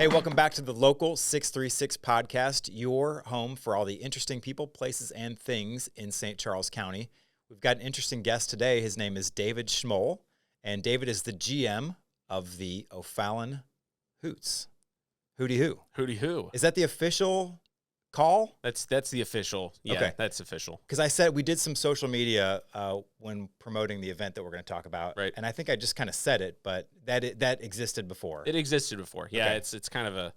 Hey, welcome back to the Local 636 podcast, your home for all the interesting people, places, and things in St. Charles County. We've got an interesting guest today. His name is David Schmoll, and David is the GM of the O'Fallon Hoots. Hooty Hoo. Hooty Hoo. Is that the official call? That's the official. Yeah, okay. That's official. Because I said we did some social media when promoting the event that we're going to talk about, right? And I think I just kind of said it, but that existed before. It existed before. Yeah, okay. It's kind of a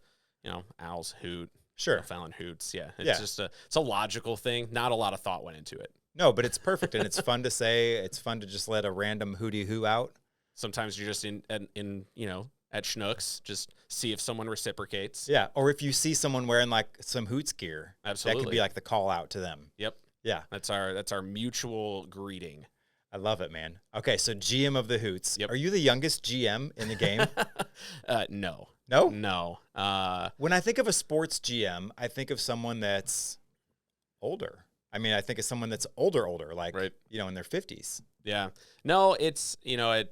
Owl's Hoot. Sure. O'Fallon Hoots. Yeah, it's just it's a logical thing. Not a lot of thought went into it. No, but it's perfect and it's fun to say. It's fun to just let a random hooty hoo out. Sometimes you're just in at Schnucks, just see if someone reciprocates. Yeah, or if you see someone wearing like some Hoots gear, absolutely, that could be like the call out to them. Yep. Yeah, that's our mutual greeting. I love it, man. Okay, so GM of the Hoots. Yep. Are you the youngest GM in the game? No. No? No. When I think of a sports GM, I think of someone that's older. I mean, I think of someone that's older, like right. In their 50s. Yeah. No, it's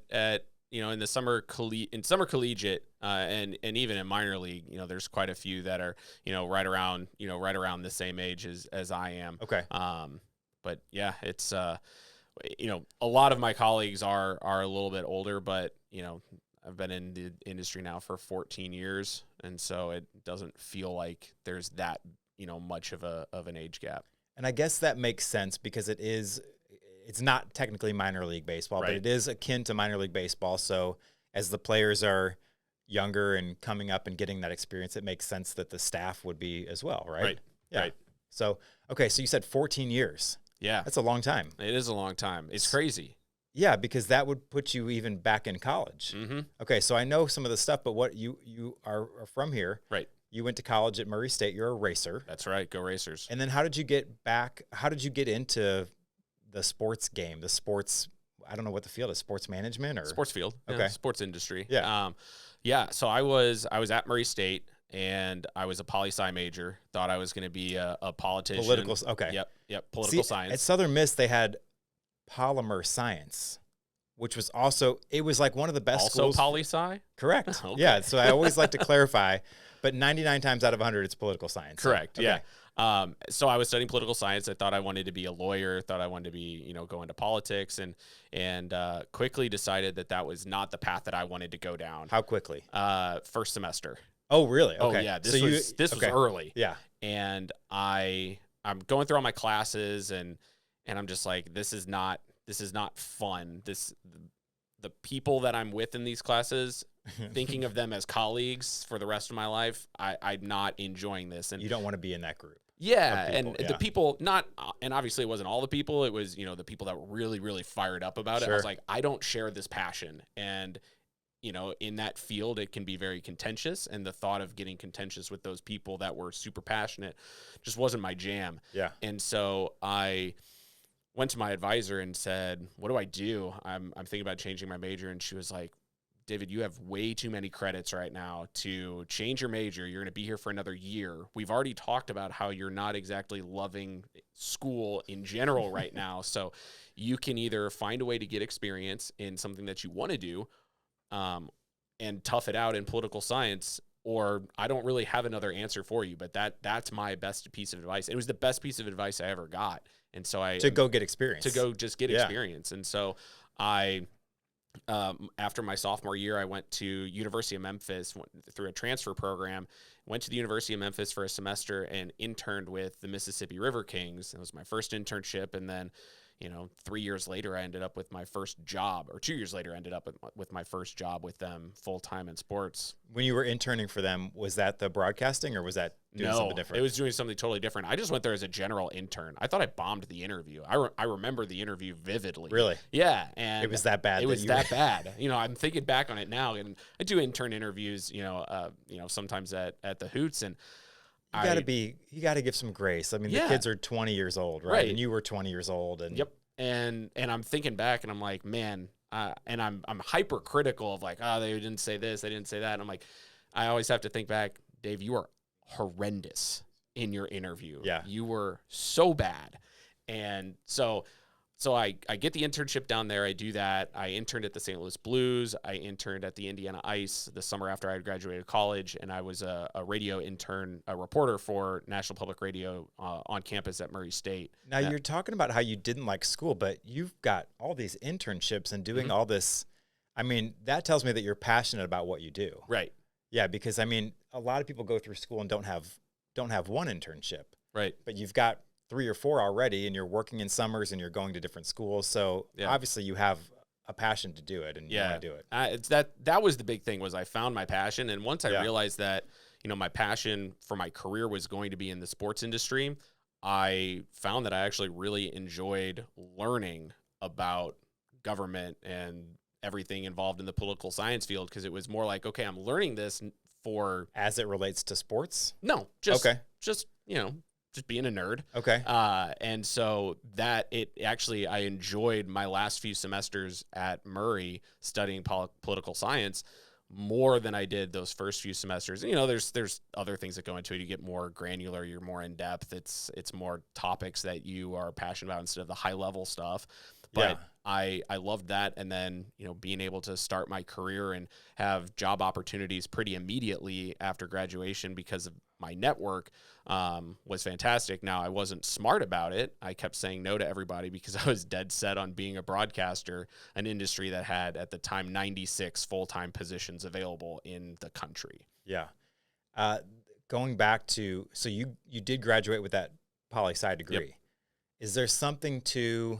at in the summer collegiate and even in minor league, there's quite a few that are right around the same age as I am. Okay. But yeah, it's a lot of my colleagues are a little bit older, but I've been in the industry now for 14 years, and so it doesn't feel like there's that much of an age gap. And I guess that makes sense because it's not technically minor league baseball, right. but it is akin to minor league baseball. So as the players are younger and coming up and getting that experience, it makes sense that the staff would be as well, right? Right. Yeah. Right. So, okay, so you said 14 years. Yeah. That's a long time. It is a long time. It's crazy. Yeah, because that would put you even back in college. Mm-hmm. Okay, so I know some of the stuff, but what you are from here. Right. You went to college at Murray State. You're a racer. That's right. Go Racers. And then how did you get into the sports game, the sports, I don't know what the field is, sports management or sports field. Okay. Sports industry. Yeah. So I was at Murray State and I was a poli-sci major. Thought I was going to be a politician. Political. Okay. Yep. Political science. At Southern Miss, they had polymer science, which was also, it was like one of the best schools. Also poli-sci? Correct. Okay. Yeah. So I always like to clarify, but 99 times out of 100, it's political science. Correct. So, okay. Yeah. So I was studying political science. I thought I wanted to be a lawyer. Thought I wanted to be, go into politics, and quickly decided that was not the path that I wanted to go down. How quickly? First semester. Oh, really? Okay. Oh, yeah. This was early. Yeah. And I'm going through all my classes, and I'm just like, this is not fun. The people that I'm with in these classes, thinking of them as colleagues for the rest of my life, I'm not enjoying this. And you don't want to be in that group. Yeah, and the people and obviously it wasn't all the people. It was the people that were really, really fired up about it. I was like, I don't share this passion, and in that field it can be very contentious, and the thought of getting contentious with those people that were super passionate just wasn't my jam. Yeah, and so I went to my advisor and said, what do I do? I'm thinking about changing my major. And she was like, David, you have way too many credits right now to change your major. You're going to be here for another year. We've already talked about how you're not exactly loving school in general right now. So you can either find a way to get experience in something that you want to do and tough it out in political science, or I don't really have another answer for you, but that's my best piece of advice. It was the best piece of advice I ever got. And so to go get experience. To go just get experience. And so I after my sophomore year, I went to University of Memphis through a transfer program, went to the University of Memphis for a semester and interned with the Mississippi River Kings. It was my first internship. And then, 3 years later, I ended up with my first job, or 2 years later, I ended up with my first job with them full-time in sports. When you were interning for them, was that the broadcasting, or was that doing something different? It was doing something totally different. I just went there as a general intern. I thought I bombed the interview. I remember the interview vividly. Really? Yeah. And it was that bad? It was that bad. I'm thinking back on it now, and I do intern interviews, sometimes at the Hoots, and you got to give some grace. I mean, the kids are 20 years old, right? And you were 20 years old. And yep. And I'm thinking back, and I'm like, man, and I'm hypercritical of like, they didn't say this, they didn't say that. And I'm like, I always have to think back, Dave, you are horrendous in your interview. Yeah. You were so bad. And so so I get the internship down there. I do that. I interned at the St. Louis Blues. I interned at the Indiana Ice the summer after I had graduated college, and I was a radio intern, a reporter for National Public Radio on campus at Murray State. Now, you're talking about how you didn't like school, but you've got all these internships and doing all this. I mean, that tells me that you're passionate about what you do. Right. Yeah, because, I mean, a lot of people go through school and don't have one internship. Right. But you've got 3 or 4 already, and you're working in summers and you're going to different schools. So obviously you have a passion to do it, and you want to do it. It's that was the big thing, was I found my passion. And once I realized that, my passion for my career was going to be in the sports industry, I found that I actually really enjoyed learning about government and everything involved in the political science field, because it was more like, okay, I'm learning this for... As it relates to sports? No, just being a nerd. Okay. And so that I enjoyed my last few semesters at Murray studying political science more than I did those first few semesters. And, there's other things that go into it. You get more granular, you're more in depth. It's more topics that you are passionate about instead of the high level stuff. But I loved that. And then, being able to start my career and have job opportunities pretty immediately after graduation because of my network was fantastic. Now, I wasn't smart about it. I kept saying no to everybody because I was dead set on being a broadcaster, an industry that had at the time 96 full-time positions available in the country. Yeah. Going back to, so you did graduate with that poli-sci degree. Yep. Is there something to...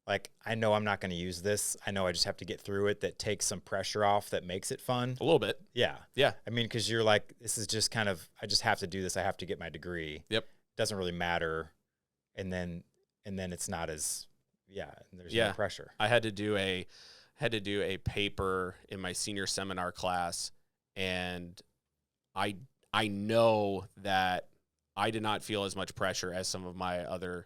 Like, I know I'm not going to use this. I know I just have to get through it, that takes some pressure off, that makes it fun. A little bit. Yeah. Yeah. I mean, because you're like, this is just kind of, I just have to do this. I have to get my degree. Yep. Doesn't really matter. And then it's not as, there's no pressure. I had to do a paper in my senior seminar class, and I know that I did not feel as much pressure as some of my other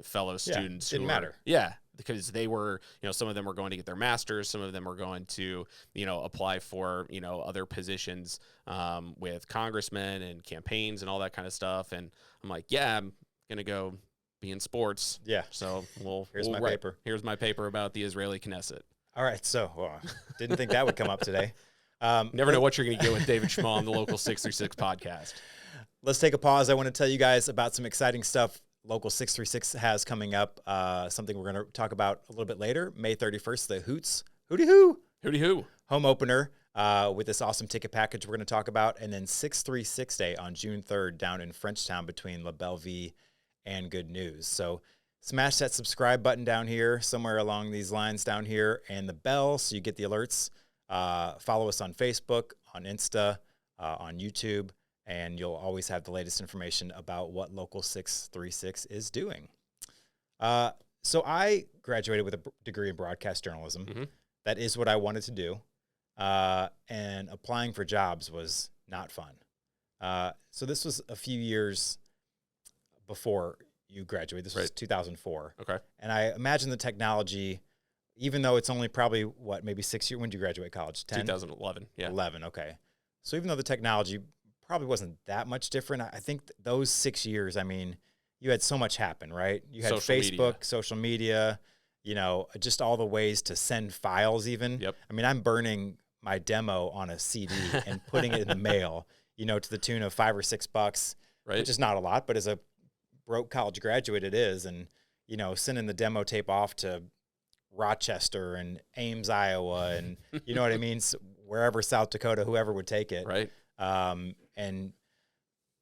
fellow students. Didn't matter. Yeah, because they were, some of them were going to get their masters, some of them were going to, apply for, other positions with congressmen and campaigns and all that kind of stuff. And I'm like, I'm gonna go be in sports. Yeah. So here's my paper. Here's my paper about the Israeli Knesset. All right. So didn't think that would come up today. Never know what you're gonna get with David Schmoll on the local 636 podcast. Let's take a pause. I want to tell you guys about some exciting stuff Local 636 has coming up, something we're going to talk about a little bit later. May 31st, the Hoots, Hooty Hoo, home opener with this awesome ticket package we're going to talk about. And then 636 Day on June 3rd down in Frenchtown between La Bellevue and Good News. So smash that subscribe button down here, somewhere along these lines down here, and the bell so you get the alerts. Follow us on Facebook, on Insta, on YouTube, and you'll always have the latest information about what Local 636 is doing. So I graduated with a degree in broadcast journalism. Mm-hmm. That is what I wanted to do. And applying for jobs was not fun. So this was a few years before you graduated. This was 2004. Okay. And I imagine the technology, even though it's only probably, maybe 6 years? When did you graduate college? 10? 2011. Yeah. 11, okay. So even though the technology probably wasn't that much different, I think those 6 years, I mean, you had so much happen, right? You had social Facebook, media. Social media, just all the ways to send files even. Yep. I mean, I'm burning my demo on a CD and putting it in the mail, to the tune of $5 or $6, right? Which is not a lot, but as a broke college graduate, it is. And, sending the demo tape off to Rochester and Ames, Iowa, and you know what I mean? So wherever, South Dakota, whoever would take it. Right. And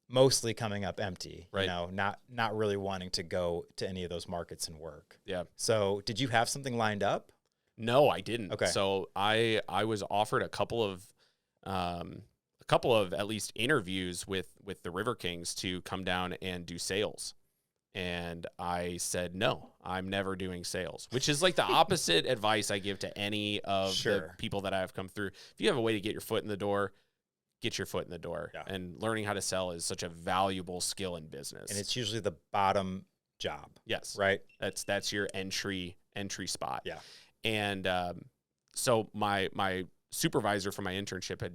mostly coming up empty, right. Not really wanting to go to any of those markets and work. Yeah. So did you have something lined up? No, I didn't. Okay. So I was offered a couple of at least interviews with the River Kings to come down and do sales. And I said, no, I'm never doing sales, which is like the opposite advice I give to any of the people that I've come through. If you have a way to get your foot in the door, get your foot in the door. Yeah. And learning how to sell is such a valuable skill in business. And it's usually the bottom job. Yes. Right. That's your entry spot. Yeah. And so my supervisor for my internship had,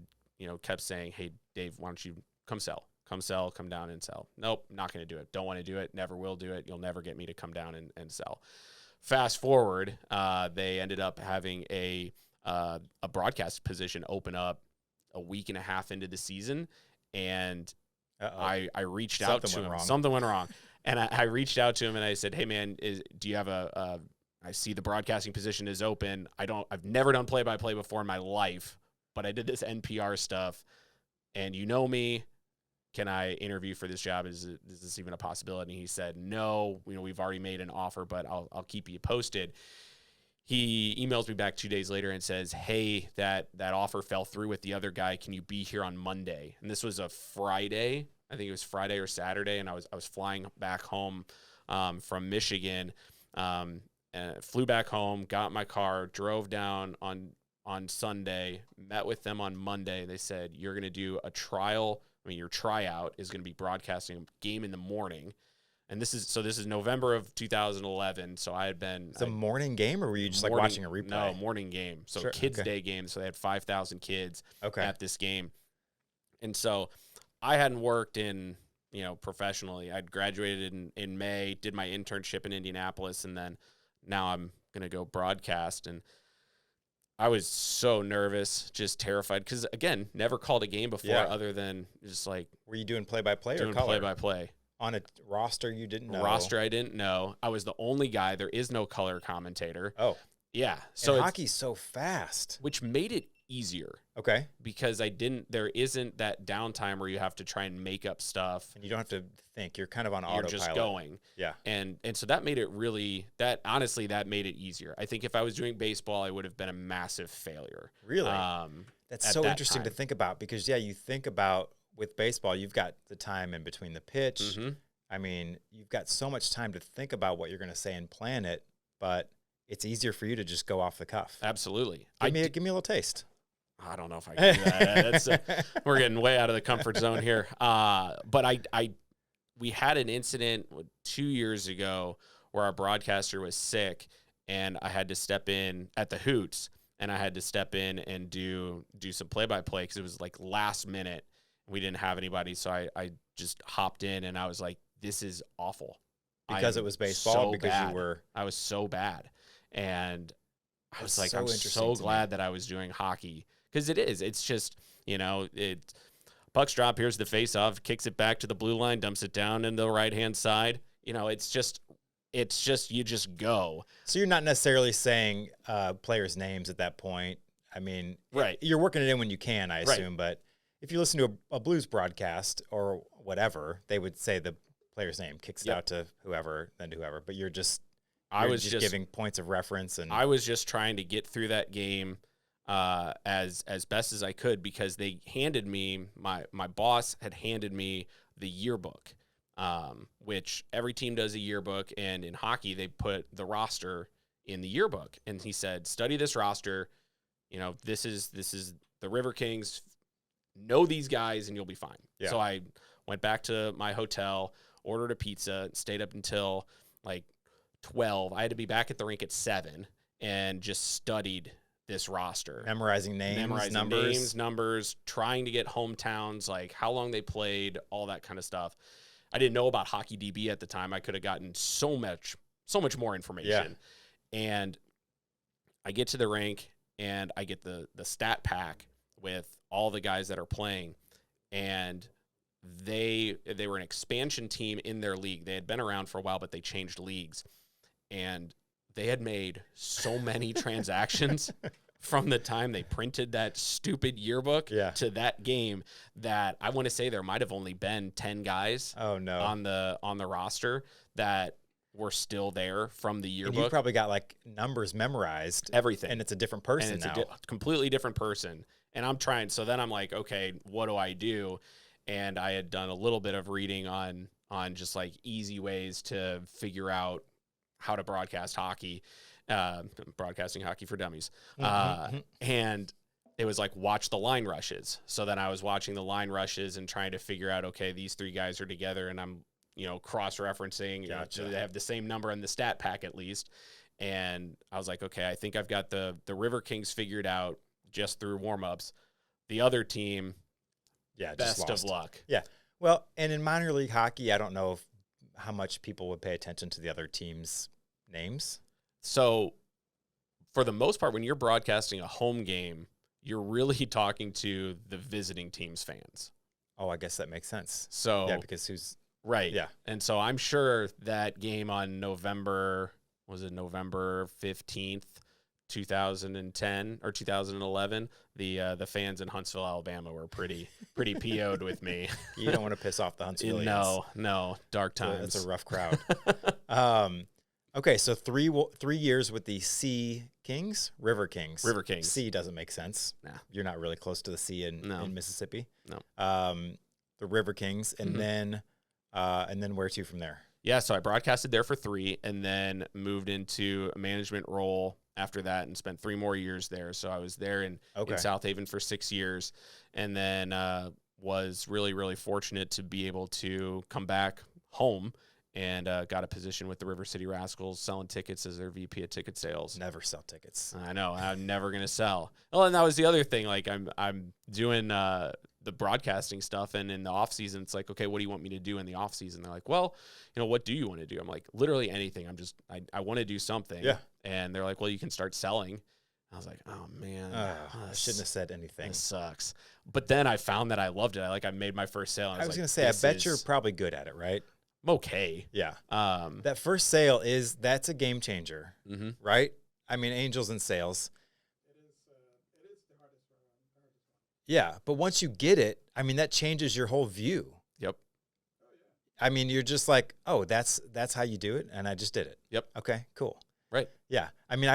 kept saying, hey, Dave, why don't you come sell? come sell, come down and sell. Nope, not going to do it. Don't want to do it. Never will do it. You'll never get me to come down and sell. Fast forward, they ended up having a broadcast position open up a week and a half into the season, and I reached out to him. Something went wrong, and I reached out to him and I said, "Hey man, do you have I see the broadcasting position is open. I've never done play-by-play before in my life, but I did this NPR stuff, and you know me. Can I interview for this job? Is this even a possibility?" And he said, "No, we've already made an offer, but I'll keep you posted." He emails me back 2 days later and says, "Hey, that offer fell through with the other guy. Can you be here on Monday?" And this was a Friday. I think it was Friday or Saturday, and I was flying back home from Michigan. And flew back home, got in my car, drove down on Sunday, met with them on Monday. They said, "You're going to do a trial. Your tryout is going to be broadcasting a game in the morning." And this is November of 2011. So I had been. It's a morning game, or were you just like watching a replay? No, morning game. So sure, kids' day game. So they had 5,000 kids at this game. And so I hadn't worked in, professionally. I'd graduated in May, did my internship in Indianapolis, and then now I'm going to go broadcast. And I was so nervous, just terrified, because, again, never called a game before other than just like. Were you doing play-by-play or color? Doing play-by-play. On a roster you didn't know? Roster I didn't know. I was the only guy. There is no color commentator. Oh. Yeah. So hockey's so fast. Which made it easier. Okay. Because there isn't that downtime where you have to try and make up stuff. And you don't have to think. You're kind of on autopilot. You're just going. Yeah. And so that made it honestly, that made it easier. I think if I was doing baseball, I would have been a massive failure. Really? That's so interesting to think about, because, you think about with baseball, you've got the time in between the pitch. Mm-hmm. I mean, you've got so much time to think about what you're going to say and plan it, but it's easier for you to just go off the cuff. Absolutely. Give me a little taste. I don't know if I can do that. We're getting way out of the comfort zone here. But we had an incident 2 years ago where our broadcaster was sick, and I had to step in at the Hoots, and I had to step in and do some play-by-play because it was like last minute. We didn't have anybody, so I just hopped in, and I was like, "This is awful." Because it was baseball, I was so bad. And I was like, so I'm so glad that I was doing hockey, because it's just, pucks drop, here's the face-off, kicks it back to the blue line, dumps it down in the right-hand side. It's just you just go. So you're not necessarily saying players' names at that point. I mean, right. You're working it in when you can, I assume, but if you listen to a Blues broadcast or whatever, they would say the player's name, kicks it out to whoever, then to whoever. But you're just giving points of reference, and I was just trying to get through that game as best as I could, because they handed me my boss had handed me the yearbook, which every team does a yearbook, and in hockey they put the roster in the yearbook, and he said, "Study this roster. This is the River Kings. Know these guys and you'll be fine." Yeah. So I went back to my hotel, ordered a pizza, stayed up until like 12. I had to be back at the rink at 7 and just studied this roster. Memorizing names, numbers, trying to get hometowns, like how long they played, all that kind of stuff. I didn't know about Hockey DB at the time. I could have gotten so much more information. Yeah. And I get to the rink and I get the stat pack with all the guys that are playing, and they were an expansion team in their league. They had been around for a while, but they changed leagues, and they had made so many transactions from the time they printed that stupid yearbook to that game that I want to say there might have only been 10 guys on the roster that were still there from the yearbook. And you probably got like numbers memorized. Everything. And it's a different person and it's now. a completely different person. And I'm trying. So then I'm like, okay, what do I do? And I had done a little bit of reading on just like easy ways to figure out how to broadcast hockey, broadcasting hockey for dummies. And it was like, watch the line rushes. So then I was watching the line rushes and trying to figure out, okay, these three guys are together, and I'm, cross-referencing. Gotcha. So they have the same number in the stat pack at least. And I was like, okay, I think I've got the River Kings figured out just through warm-ups. The other team, best of luck. Yeah. Well, and in minor league hockey, I don't know how much people would pay attention to the other teams' names. So for the most part, when you're broadcasting a home game, you're really talking to the visiting team's fans. Oh, I guess that makes sense. So Yeah, because who's right. Yeah. And so I'm sure that game on November 15th, 2010 or 2011, the fans in Huntsville, Alabama were pretty PO'd with me. You don't want to piss off the Huntsvillians. No, dark times. That's a rough crowd. Okay, so 3 years with the River Kings. River Kings. Sea doesn't make sense. Nah. You're not really close to the sea in Mississippi. No. The River Kings, and then where to from there? Yeah, so I broadcasted there for 3 and then moved into a management role after that and spent 3 more years there. So I was there in South Haven for 6 years, and then was really, really fortunate to be able to come back home and got a position with the River City Rascals selling tickets as their VP of ticket sales. Never sell tickets. I know. I'm never going to sell. Well, and that was the other thing. Like I'm doing the broadcasting stuff, and in the off season, it's like, okay, what do you want me to do in the off season? They're like, well, what do you want to do? I'm like, literally anything. I want to do something. Yeah. And they're like, well, you can start selling. I was like, oh man, I shouldn't have said anything. This sucks. But then I found that I loved it. I made my first sale. And I was like, going to say, I bet you're probably good at it, right? I'm okay. Yeah. That first sale that's a game changer, right? I mean, angels in sales. It is the hardest one. Yeah, but once you get it, I mean, that changes your whole view. Yep. Oh yeah. I mean, you're just like, oh, that's how you do it, and I just did it. Yep. Okay, cool. Right. Yeah. I mean,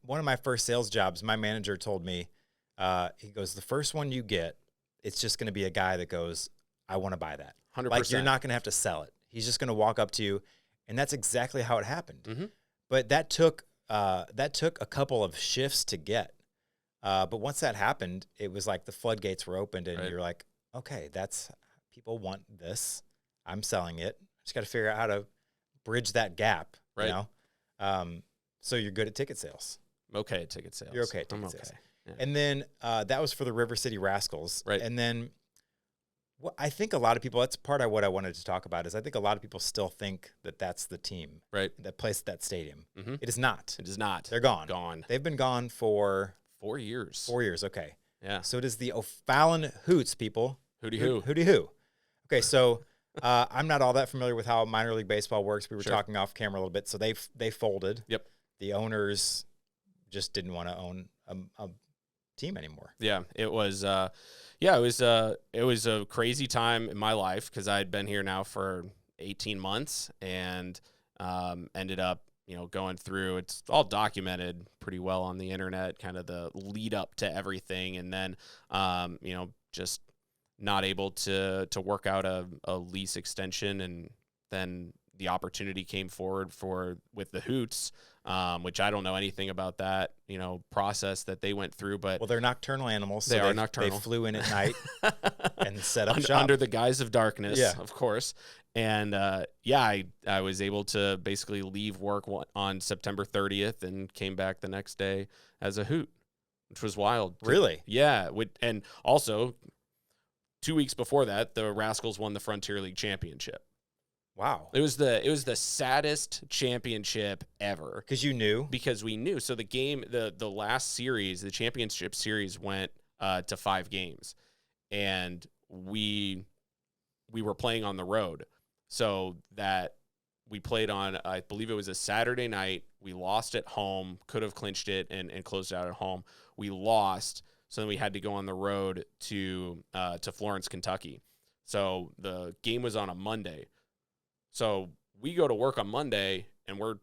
one of my first sales jobs, my manager told me, he goes, the first one you get, it's just going to be a guy that goes, I want to buy that. 100%. Like, you're not going to have to sell it. He's just going to walk up to you, and that's exactly how it happened. Mm-hmm. But that took a couple of shifts to get. But once that happened, it was like the floodgates were opened, and you're like, okay, people want this. I'm selling it. Just got to figure out how to bridge that gap. Right. You know? So you're good at ticket sales. I'm okay at ticket sales. You're okay at ticket sales. Okay. Yeah. And then that was for the River City Rascals. Right. And then I think a lot of people, that's part of what I wanted to talk about, is I think a lot of people still think that that's the team that plays at that stadium. Mm-hmm. It is not. It is not. They're gone. Gone. They've been gone for 4 years. 4 years. Okay. Yeah. So it is the O'Fallon Hoots, people. Hooty hoo. Hooty hoo. Okay, so I'm not all that familiar with how minor league baseball works. We were talking off camera a little bit. So they folded. Yep. The owners just didn't want to own a team anymore. Yeah, it was it was a crazy time in my life because I had been here now for 18 months and ended up, going through, it's all documented pretty well on the internet, kind of the lead up to everything. And then, just not able to work out a lease extension. And then the opportunity came forward with the Hoots, which I don't know anything about that, process that they went through. But they're nocturnal animals. They are nocturnal. They flew in at night and set up shop under the guise of darkness, of course. And I was able to basically leave work on September 30th and came back the next day as a Hoot, which was wild. Really? Yeah. And also 2 weeks before that, the Rascals won the Frontier League championship. Wow. It was the saddest championship ever. Because we knew. So the game, the last series, the championship series went to 5 games, and we were playing on the road. So that we played on, I believe it was a Saturday night. We lost at home, could have clinched it and closed it out at home. We lost, so then we had to go on the road to Florence, Kentucky. So the game was on a Monday. So we go to work on Monday, and we're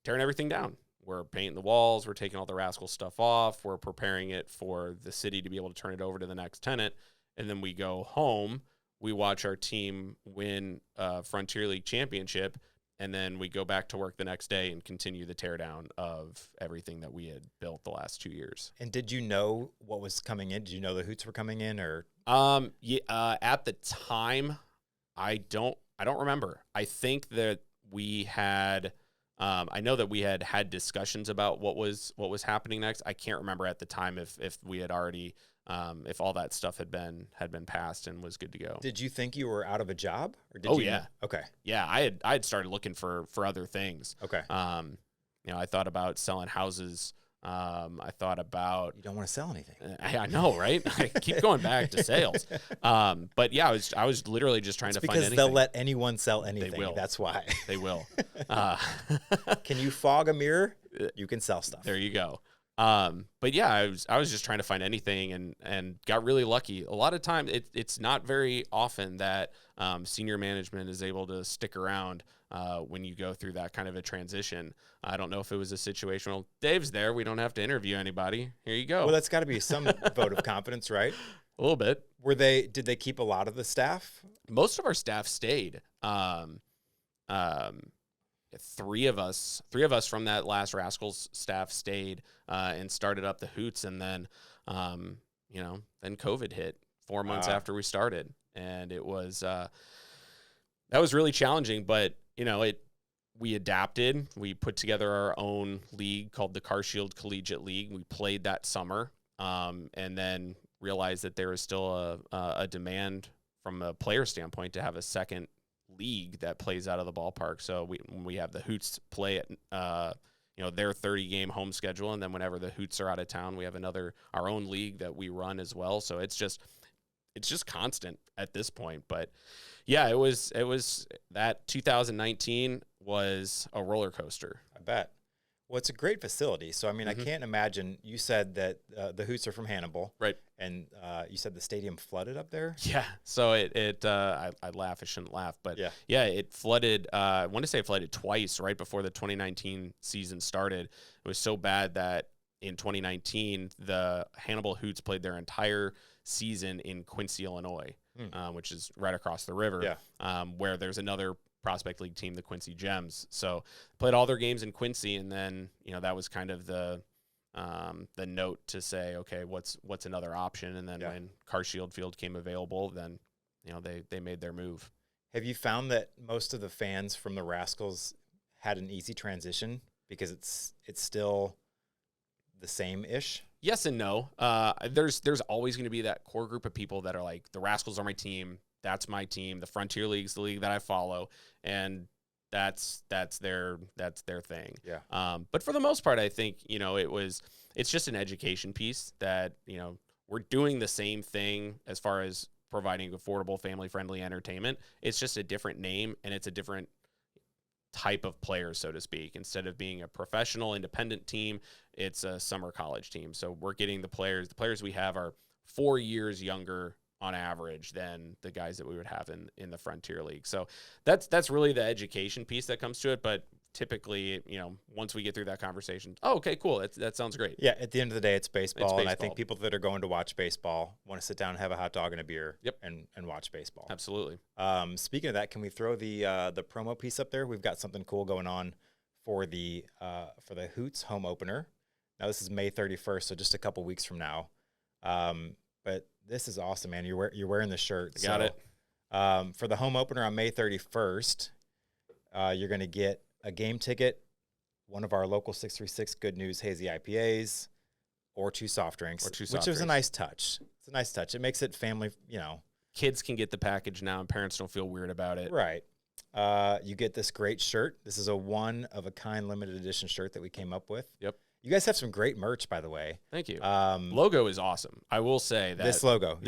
tearing everything down. We're painting the walls. We're taking all the Rascal stuff off. We're preparing it for the city to be able to turn it over to the next tenant. And then we go home. We watch our team win Frontier League championship, and then we go back to work the next day and continue the teardown of everything that we had built the last 2 years. And did you know what was coming in? Did you know the Hoots were coming in, or? At the time, I don't remember. I think that we had, I know that we had discussions about what was happening next. I can't remember at the time if we had already if all that stuff had been passed and was good to go. Did you think you were out of a job? Or did Oh, you yeah. Okay. Yeah, I had started looking for other things. Okay. I thought about selling houses. I thought about. You don't want to sell anything. I know, right? I keep going back to sales. But yeah, I was literally just trying to find anything. Because they'll let anyone sell anything. They will. That's why. They will. Can you fog a mirror? You can sell stuff. There you go. But yeah, I was just trying to find anything and got really lucky. A lot of time it's not very often that senior management is able to stick around when you go through that kind of a transition. I don't know if it was a situation. Well, Dave's there. We don't have to interview anybody. Here you go. Well, that's got to be some vote of confidence, right? A little bit. Did they keep a lot of the staff? Most of our staff stayed. Three of us from that last Rascals staff stayed and started up the Hoots, and then then COVID hit 4 months after we started, and it was that was really challenging. But we adapted. We put together our own league called the Car Shield Collegiate League. We played that summer, and then realized that there was still a demand from a player standpoint to have a second league that plays out of the ballpark. So we have the Hoots play at their 30-game home schedule, and then whenever the Hoots are out of town, we have our own league that we run as well. So it's just constant at this point. But yeah, it was that 2019 was a roller coaster. I bet. Well, it's a great facility. So, I mean, I can't imagine. You said that the Hoots are from Hannibal. Right. And you said the stadium flooded up there? Yeah. So I laugh. I shouldn't laugh. But yeah, it flooded. I want to say it flooded twice right before the 2019 season started. It was so bad that in 2019, the Hannibal Hoots played their entire season in Quincy, Illinois, which is right across the river, where there's another Prospect League team, the Quincy Gems. So played all their games in Quincy, and then that was kind of the note to say, okay, what's another option? And then when Car Shield Field came available, then they made their move. Have you found that most of the fans from the Rascals had an easy transition because it's still the same-ish? Yes and no. There's always going to be that core group of people that are like, the Rascals are my team. That's my team. The Frontier League's the league that I follow, and that's their thing. Yeah. But for the most part, I think it's just an education piece that we're doing the same thing as far as providing affordable, family-friendly entertainment. It's just a different name, and it's a different type of player, so to speak. Instead of being a professional independent team, it's a summer college team. So we're getting the players we have are 4 years younger on average than the guys that we would have in the Frontier League. So that's really the education piece that comes to it. But typically, once we get through that conversation, oh, okay, cool. That sounds great. Yeah. At the end of the day, it's baseball. And I think people that are going to watch baseball want to sit down and have a hot dog and a beer and watch baseball. Absolutely. Speaking of that, can we throw the promo piece up there? We've got something cool going on for the Hoots home opener. Now this is May 31st. So just a couple weeks from now. But this is awesome, man. You're wearing the shirt. Got it. For the home opener on May 31st, you're going to get a game ticket, one of our local 636 Good News Hazy IPAs, or two soft drinks, which is a nice touch. It's a nice touch. It makes it family, Kids can get the package now, and parents don't feel weird about it. Right. You get this great shirt. This is a one-of-a-kind limited edition shirt that we came up with. Yep. You guys have some great merch, by the way. Thank you. Logo is awesome. I will say that this logo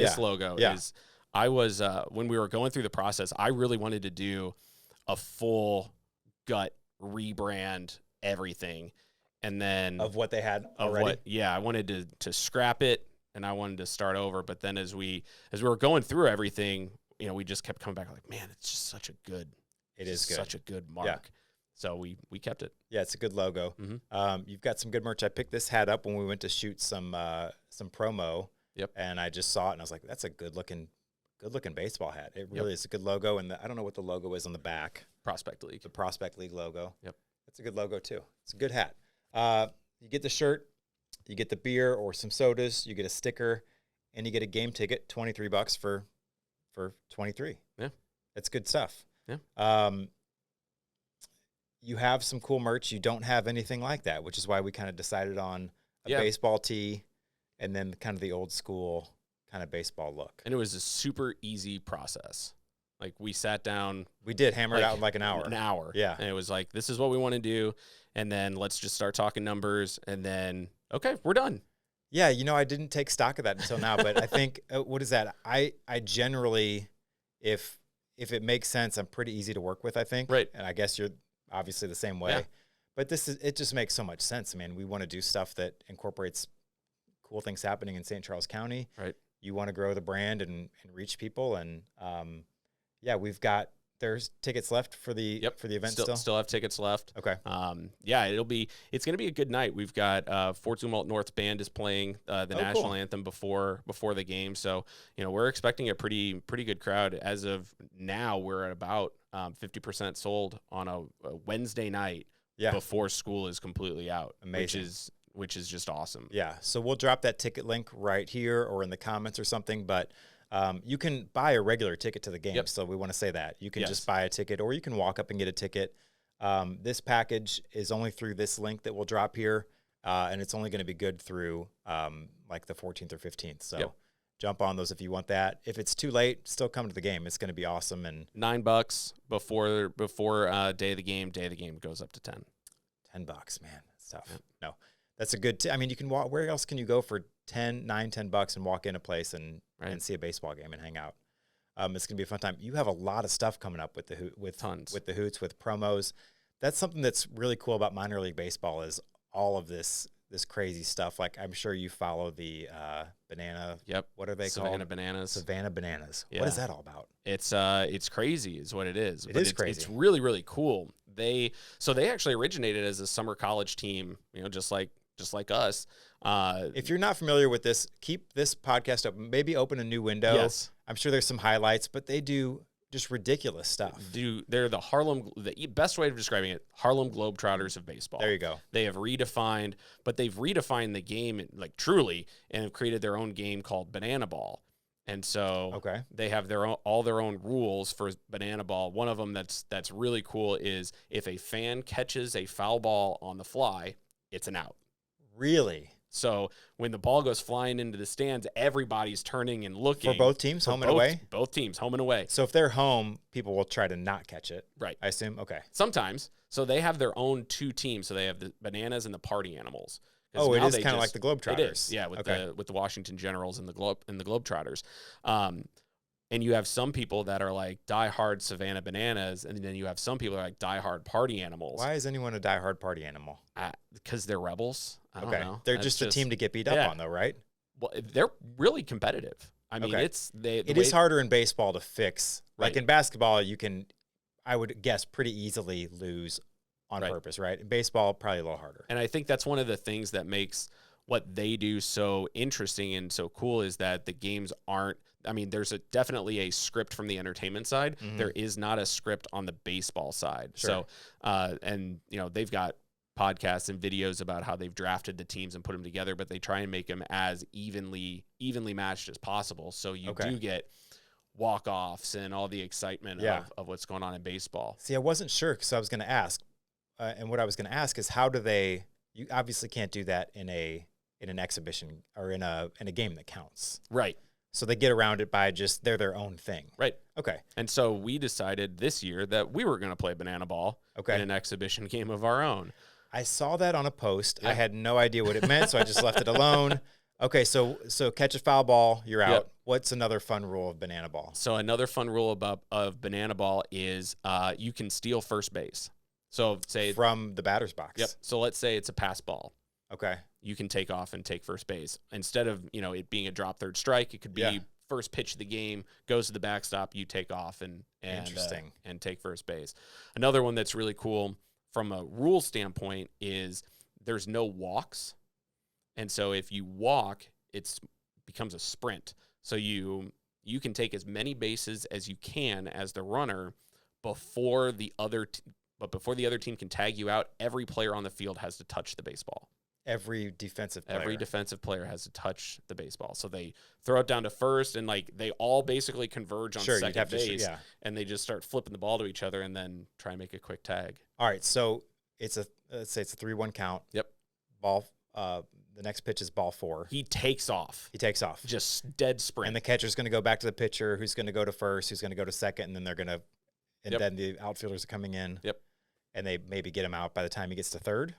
is. I was when we were going through the process, I really wanted to do a full gut rebrand everything, and then of what they had already. I wanted to scrap it, and I wanted to start over. But then as we were going through everything, we just kept coming back like, man, it's just such a good. It is good. Such a good mark. Yeah. So we kept it. Yeah, it's a good logo. Mm-hmm. You've got some good merch. I picked this hat up when we went to shoot some promo. Yep. And I just saw it and I was like, that's a good looking baseball hat. It really is a good logo. And I don't know what the logo is on the back. Prospect League. The Prospect League logo. Yep. That's a good logo too. It's a good hat. You get the shirt, you get the beer or some sodas, you get a sticker, and you get a game ticket, $23 for 23. Yeah. That's good stuff. Yeah. You have some cool merch. You don't have anything like that, which is why we kind of decided on a baseball tee and then kind of the old school kind of baseball look. And it was a super easy process. Like we sat down. We did hammer it out in like an hour. An hour. Yeah. And it was like, this is what we want to do. And then let's just start talking numbers. And then, okay, we're done. Yeah, I didn't take stock of that until now, but I think what is that? I generally, if it makes sense, I'm pretty easy to work with, I think. Right. And I guess you're obviously the same way. Yeah. But it just makes so much sense. I mean, we want to do stuff that incorporates cool things happening in St. Charles County. Right. You want to grow the brand and reach people, and yeah, there's tickets left for the event Still have tickets left. Okay. Yeah, it's going to be a good night. We've got Fort Zumwalt North Band is playing the national cool. anthem before the game. So, we're expecting a pretty good crowd. As of now, we're at about 50% sold on a Wednesday night before school is completely out. Amazing. Which is just awesome. Yeah. So we'll drop that ticket link right here or in the comments or something, but you can buy a regular ticket to the game. Yep. So we want to say that. You can Yes. just buy a ticket, or you can walk up and get a ticket. This package is only through this link that we'll drop here, and it's only going to be good through like the 14th or 15th. So jump on those if you want that. If it's too late, still come to the game. It's going to be awesome. And $9 before day of the game. Day of the game goes up to 10. $10, man. That's tough. Yep. No, that's a good, I mean, you can walk, where else can you go for $10 and walk in a place and see a baseball game and hang out? It's going to be a fun time. You have a lot of stuff coming up with Tons. With the Hoots, with promos. That's something that's really cool about minor league baseball is all of this crazy stuff. Like, I'm sure you follow the banana. Yep. What are they Savannah called? Bananas. Savannah Bananas. Yeah. What is that all about? It's crazy is what it is. It is crazy. It's really, really cool. They actually originated as a summer college team, just like us. If you're not familiar with this, keep this podcast open. Maybe open a new window. Yes. I'm sure there's some highlights, but they do just ridiculous stuff. They're the best way of describing it, Harlem Globetrotters of baseball. There you go. They've redefined the game like truly, and have created their own game called Banana Ball. And so they have all their own rules for Banana Ball. One of them that's really cool is if a fan catches a foul ball on the fly, it's an out. Really? So when the ball goes flying into the stands, everybody's turning and looking. For both teams, home and away? Both teams, home and away. So if they're home, people will try to not catch it. Right. I assume? Okay. Sometimes. So they have their own two teams. So they have the Bananas and the Party Animals. Oh, it is kind of like the Globetrotters. It is, yeah, with the Washington Generals and the Globetrotters. And you have some people that are like diehard Savannah Bananas, and then you have some people that are like diehard Party Animals. Why is anyone a diehard party animal? Because they're rebels. I don't know. They're just a team to get beat up on, though, right? Well, they're really competitive. I mean, it is harder in baseball to fix. Like in basketball, you can, I would guess, pretty easily lose on purpose, right? In baseball, probably a little harder. And I think that's one of the things that makes what they do so interesting and so cool is that the games aren't, I mean, there's definitely a script from the entertainment side. Mm-hmm. There is not a script on the baseball side. Sure. So, and they've got podcasts and videos about how they've drafted the teams and put them together, but they try and make them as evenly matched as possible. So you do get walk-offs and all the excitement of what's going on in baseball. See, I wasn't sure because I was going to ask, and what I was going to ask is how do they? You obviously can't do that in an exhibition or in a game that counts, right? So they get around it by just they're their own thing, right? Okay. And so we decided this year that we were going to play Banana Ball in an exhibition game of our own. I saw that on a post. Yeah. I had no idea what it meant, so I just left it alone. Okay, so catch a foul ball, you're out. Yep. What's another fun rule of Banana Ball? So another fun rule of Banana Ball is you can steal first base. So say from the batter's box. Yep. So let's say it's a pass ball. Okay. You can take off and take first base. Instead of, it being a drop third strike, it could be first pitch of the game, goes to the backstop, you take off and take first base. Another one that's really cool from a rule standpoint is there's no walks. And so if you walk, it becomes a sprint. So you can take as many bases as you can as the runner before the other team can tag you out. Every player on the field has to touch the baseball. Every defensive player has to touch the baseball. So they throw it down to first, and they all basically converge on second base, and they just start flipping the ball to each other and then try and make a quick tag. All right, so let's say it's a 3-1 count. Yep. Ball, the next pitch is ball 4. He takes off. He takes off. Just dead sprint. And the catcher's going to go back to the pitcher, who's going to go to first, who's going to go to second, and then they're going to – and then the outfielders are coming in. Yep. And they maybe get him out by the time he gets to third?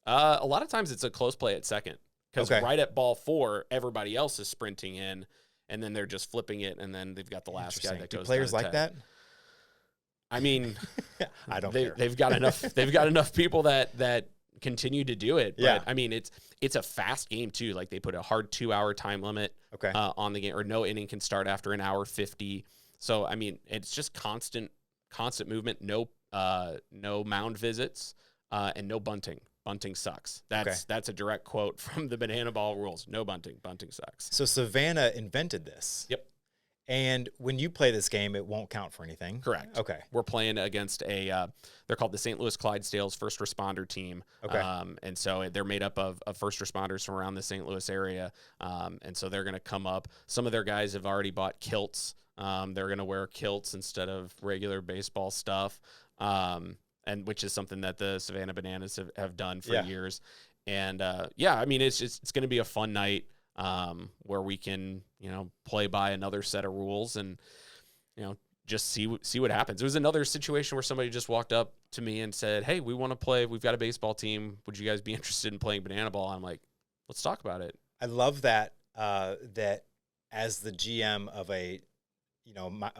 A lot of times it's a close play at second because Okay. right at ball 4, everybody else is sprinting in, and then they're just flipping it, and then they've got the last guy that Do goes players down like to that? I mean, I don't care. They've got enough. They've got enough people that continue to do it. But, Yeah. I mean, it's a fast game too. Like they put a hard 2-hour time limit Okay. on the game, or no inning can start after an hour 50. So I mean, it's just constant movement. No mound visits and no bunting. Bunting sucks. That's a direct quote from the banana ball rules. No bunting. Bunting sucks. So Savannah invented this. Yep. And when you play this game, it won't count for anything. Correct. Okay. We're playing against they're called the St. Louis Clydesdales first responder team. Okay. And so they're made up of first responders from around the St. Louis area. And so they're going to come up. Some of their guys have already bought kilts. They're going to wear kilts instead of regular baseball stuff. And which is something that the Savannah Bananas have done for years. And I mean, it's going to be a fun night. Where we can, play by another set of rules and, just see what happens. It was another situation where somebody just walked up to me and said, "Hey, we want to play. We've got a baseball team. Would you guys be interested in playing banana ball?" I'm like, "Let's talk about it." I love that, that as the GM of a,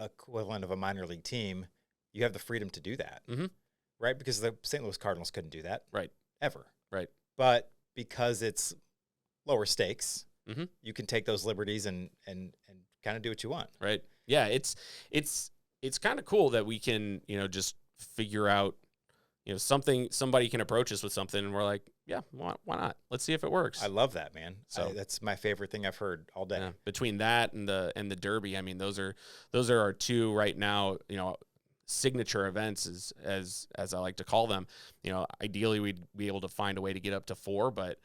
equivalent of a minor league team, you have the freedom to do that. Mhm. Right? Because the St. Louis Cardinals couldn't do that. Right. Ever. Right. But because it's lower stakes, Mhm. you can take those liberties and kind of do what you want. Right. Yeah. It's kind of cool that we can, just figure out, somebody can approach us with something and we're like, yeah, why not? Let's see if it works. I love that, man. So that's my favorite thing I've heard all day. Yeah. Between that and the Derby, I mean, those are our two right now, signature events as I like to call them. Ideally we'd be able to find a way to get up to 4, but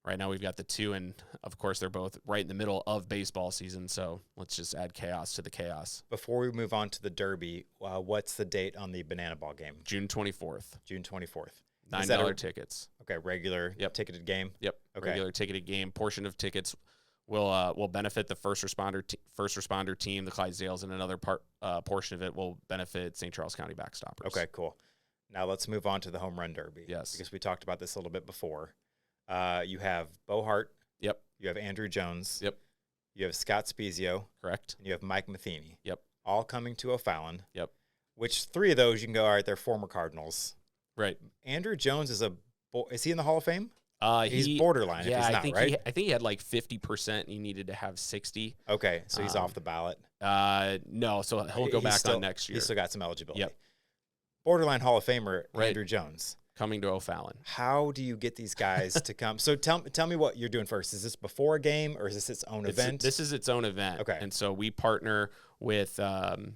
right now we've got the 2, and of course they're both right in the middle of baseball season. So let's just add chaos to the chaos. Before we move on to the Derby, what's the date on the banana ball game? June 24th. June 24th. $9 tickets. Okay, regular ticketed game. Yep. Okay. Regular ticketed game. Portion of tickets will benefit the first responder team, the Clydesdales, and another portion of it will benefit St. Charles County Backstoppers. Okay, cool. Now let's move on to the home run derby. Yes. Because we talked about this a little bit before. You have Bo Hart. Yep. You have Andrew Jones. Yep. You have Scott Spezio. Correct. And you have Mike Matheny. Yep. All coming to O'Fallon. Yep. Which 3 of those you can go, all right, they're former Cardinals. Right. Andrew Jones is he in the Hall of Fame? He's borderline Yeah, if he's not, right? I think he had like 50% and he needed to have 60. Okay, so he's off the ballot. No, so he'll go back on next year. He's still got some eligibility. Yep. Borderline Hall of Famer, Right. Andrew Jones. Coming to O'Fallon. How do you get these guys to come? So tell me what you're doing first. Is this before a game or is this its own event? This is its own event. Okay. And so we partner with Hubbard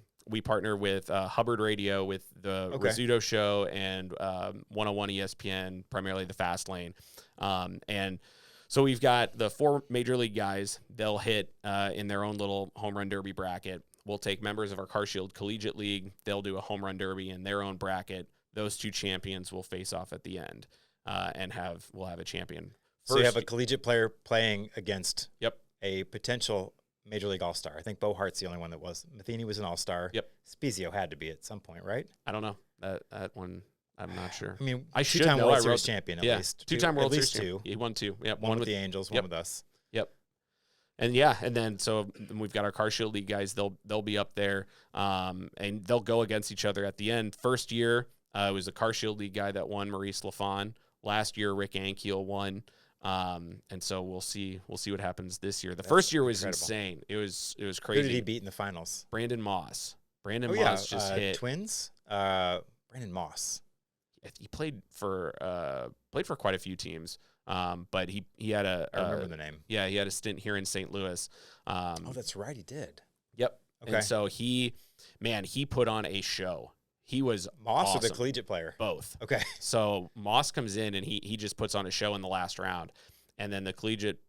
Radio, with the Rizzuto Show, and 101 ESPN, primarily the Fast Lane. And so we've got the 4 major league guys. They'll hit in their own little home run derby bracket. We'll take members of our CarShield Collegiate League. They'll do a home run derby in their own bracket. Those 2 champions will face off at the end, and we'll have a champion. So you have a collegiate player playing against Yep. a potential Major League All-Star. I think Bo Hart's the only one that was. Matheny was an All-Star. Yep. Spezio had to be at some point, right? I don't know that one. I'm not sure. I mean, I should two-time know. World I Series wrote champion at yeah, least. 2-time World at least Series 2. champion. He won 2. Yep. One with the Angels, one with us. Yep. And then so we've got our CarShield League guys. They'll be up there, and they'll go against each other at the end. First year, it was the CarShield League guy that won, Maurice Lafon. Last year, Rick Ankiel won. And so we'll see what happens this year. That's first year was incredible. Insane. It was crazy. Who did he beat in the finals? Brandon Moss. Moss just hit. Twins. Brandon Moss. He played for quite a few teams. But he had I remember the name. Yeah, he had a stint here in St. Louis. Oh, that's right, he did. Yep. Okay. And so he put on a show. He was Moss awesome. or the collegiate player? Both. Okay. So Moss comes in and he just puts on a show in the last round, and then the collegiate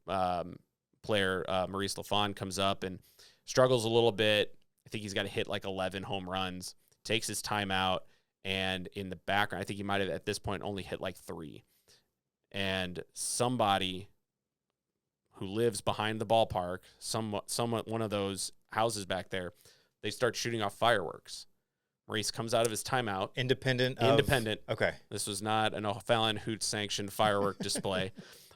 player Maurice Lafon comes up and struggles a little bit. I think he's got to hit like 11 home runs. Takes his time out, and in the background, I think he might have at this point only hit like 3. And somebody who lives behind the ballpark, somewhat one of those houses back there, they start shooting off fireworks. Maurice comes out of his timeout. Independent. Okay. This was not an O'Fallon Hoots sanctioned firework display.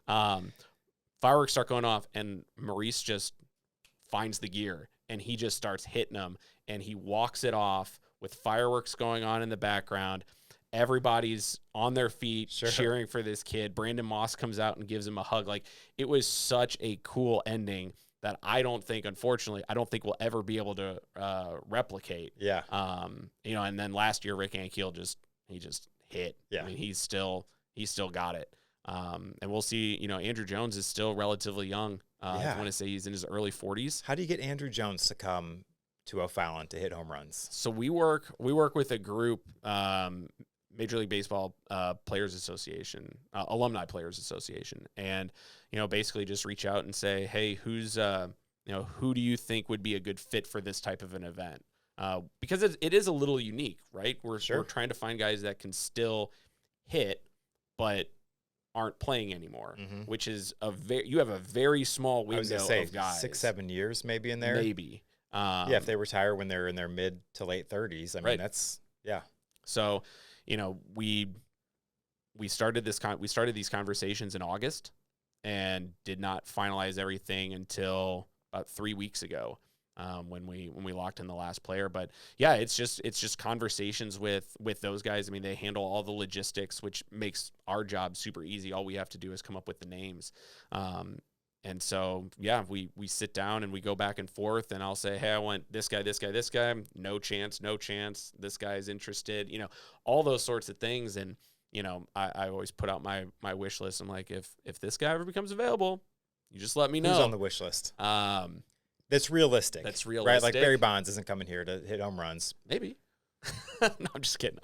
Fireworks start going off, and Maurice just finds the gear, and he just starts hitting them, and he walks it off with fireworks going on in the background. Everybody's on their feet cheering for this kid. Brandon Moss comes out and gives him a hug. Like, it was such a cool ending that unfortunately, I don't think we'll ever be able to replicate. Yeah. And then last year, Rick Ankiel just hit. Yeah. I mean, he's still got it. And we'll see, Andrew Jones is still relatively young. I want to say he's in his early 40s. How do you get Andrew Jones to come to O'Fallon to hit home runs? So we work with a group, Major League Baseball Players Association, Alumni Players Association, and basically just reach out and say, hey, who do you think would be a good fit for this type of an event? Because it is a little unique, right? We're trying to find guys that can still hit, but aren't playing anymore, which is you have a very small window of guys. 6-7 years maybe in there. Maybe. If they retire when they're in their mid to late 30s, I mean, that's. So, we started these conversations in August and did not finalize everything until about 3 weeks ago, when we locked in the last player. But yeah, it's just conversations with those guys. I mean, they handle all the logistics, which makes our job super easy. All we have to do is come up with the names. And so, yeah, we sit down and we go back and forth, and I'll say, hey, I want this guy, this guy, this guy. No chance. This guy's interested, all those sorts of things. And, I always put out my wish list. I'm like, if this guy ever becomes available, you just let me know. Who's on the wish list? That's realistic. Right? Like Barry Bonds isn't coming here to hit home runs. Maybe. No, I'm just kidding.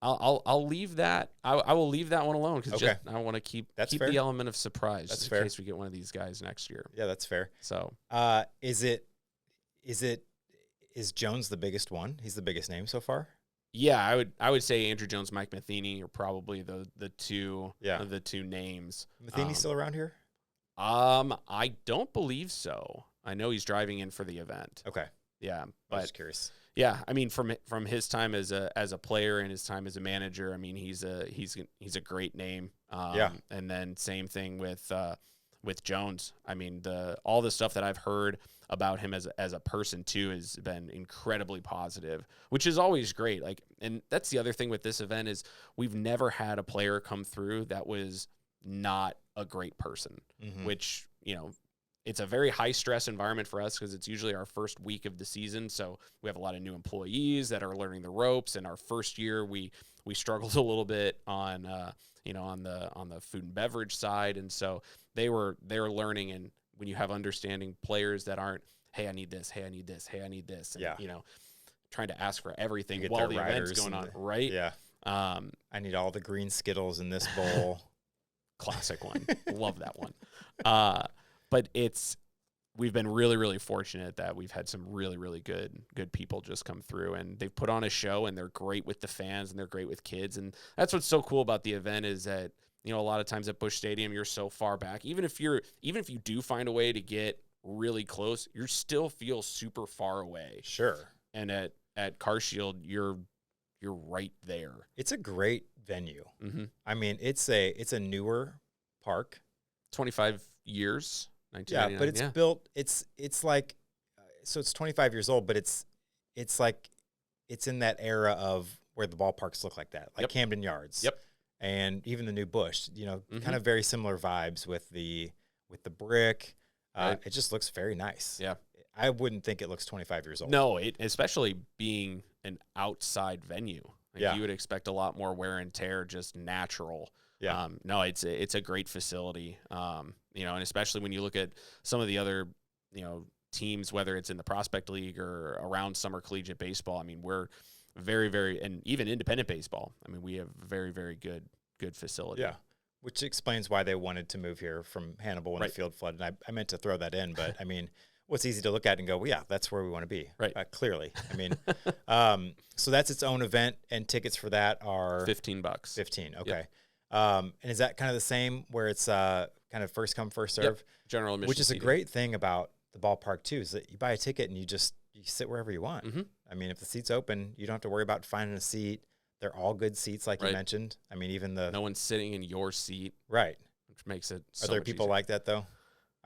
I'll leave that. I will leave that one alone because I want to keep the element of surprise. That's just fair. In case we get one of these guys next year. Yeah, that's fair. So, is Jones the biggest one? He's the biggest name so far. Yeah, I would say Andrew Jones, Mike Matheny are probably the two names. Matheny's still around here? I don't believe so. I know he's driving in for the event. Okay. Yeah, but I'm just curious. Yeah, I mean, from his time as a player and his time as a manager, I mean, he's a great name. And then same thing with Jones. I mean, all the stuff that I've heard about him as a person too has been incredibly positive, which is always great. Like, and that's the other thing with this event is we've never had a player come through that was not a great person, which, it's a very high stress environment for us because it's usually our first week of the season. So we have a lot of new employees that are learning the ropes. And our first year, we struggled a little bit on the food and beverage side. And so they're learning. And when you have understanding players that aren't, hey, I need this. Hey, I need this. Hey, I need this. And, trying to ask for everything while the event's going on. Right. Yeah. I need all the green Skittles in this bowl. Classic one. Love that one. But we've been really, really fortunate that we've had some really, really good people just come through, and they've put on a show, and they're great with the fans and they're great with kids. And that's what's so cool about the event is that, a lot of times at Busch Stadium, you're so far back. Even if you do find a way to get really close, you still feel super far away. Sure. And at CarShield, you're right there. It's a great venue. I mean, it's a newer park. 25 years. Yeah, but it's built. It's like, so it's 25 years old, but it's like it's in that era of where the ballparks look like that, like Camden Yards. Yep. And even the new Busch, kind of very similar vibes with the brick. Right. It just looks very nice. Yeah. I wouldn't think it looks 25 years old. No, especially being an outside venue. You would expect a lot more wear and tear, just natural. Yeah. No, it's a great facility. And especially when you look at some of the other, teams, whether it's in the Prospect League or around summer collegiate baseball. I mean, we're very, very, and even independent baseball. I mean, we have very, very good facility. Yeah. Which explains why they wanted to move here from Hannibal when the field flooded. And I meant to throw that in, but I mean, what's easy to look at and go, well, yeah, that's where we want to be. Right. Clearly. I mean, so that's its own event, and tickets for that are $15. $15. Okay. And is that kind of the same where it's kind of first come, first serve? Yep. General admission Which is a seating. great thing about the ballpark too, is that you buy a ticket and you sit wherever you want. Mm-hmm. I mean, if the seat's open, you don't have to worry about finding a seat. They're all good seats, like you Right. mentioned. I mean, even No one's sitting in your seat, right. which makes it so Are there much people easier. like that though?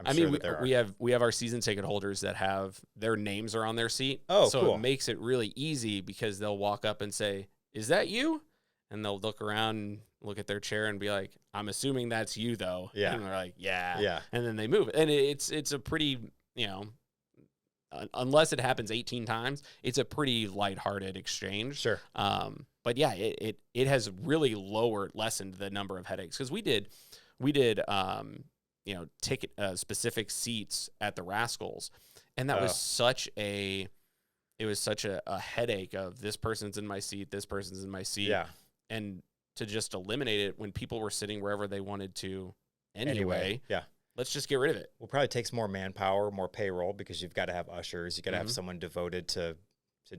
I sure mean, that there are. we have our season ticket holders that have their names are on their seat. Oh, so cool. it makes it really easy because they'll walk up and say, "Is that you?" And they'll look around and look at their chair and be like, "I'm assuming that's you, though." Yeah. And they're like, "Yeah." Yeah. And then they move. And it's a pretty, unless it happens 18 times, it's a pretty lighthearted exchange. Sure. But yeah, it has really lessened the number of headaches because we did ticket specific seats at the Rascals, and that was such a headache of this person's in my seat, this person's in my seat, Yeah. and to just eliminate it when people were sitting wherever they wanted to anyway. Yeah. Let's just get rid of it. Well, probably takes more manpower, more payroll, because you've got to have ushers. You got to have Mhm. someone devoted to